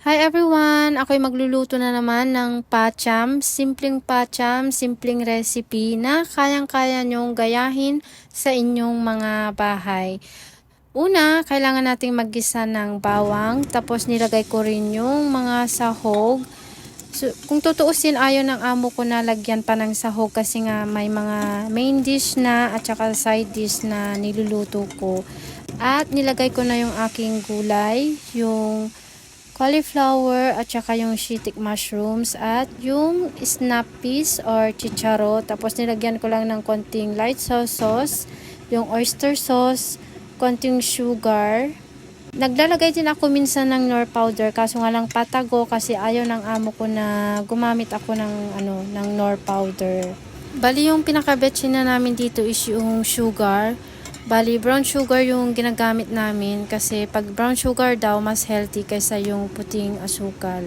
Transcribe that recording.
Hi everyone! Ako'y magluluto na naman ng pacham. Simpleng recipe na kayang-kaya nyong gayahin sa inyong mga bahay. Una, kailangan nating maggisa ng bawang, tapos nilagay ko rin yung mga sahog. So, kung tutuusin, ayaw ng amo ko na lagyan pa ng sahog kasi nga may mga main dish na at saka side dish na niluluto ko. At nilagay ko na yung aking gulay, yung cauliflower at saka yung shiitake mushrooms at yung snap peas or chicharo. Tapos nilagyan ko lang ng konting light sauce, yung oyster sauce, konting sugar. Naglalagay din ako minsan ng nor powder kaso nga lang patago kasi ayaw ng amo ko na gumamit ako ng nor powder. Bali yung pinaka-betchin na namin dito is yung sugar. Bali, brown sugar yung ginagamit namin kasi pag brown sugar daw mas healthy kaysa yung puting asukal.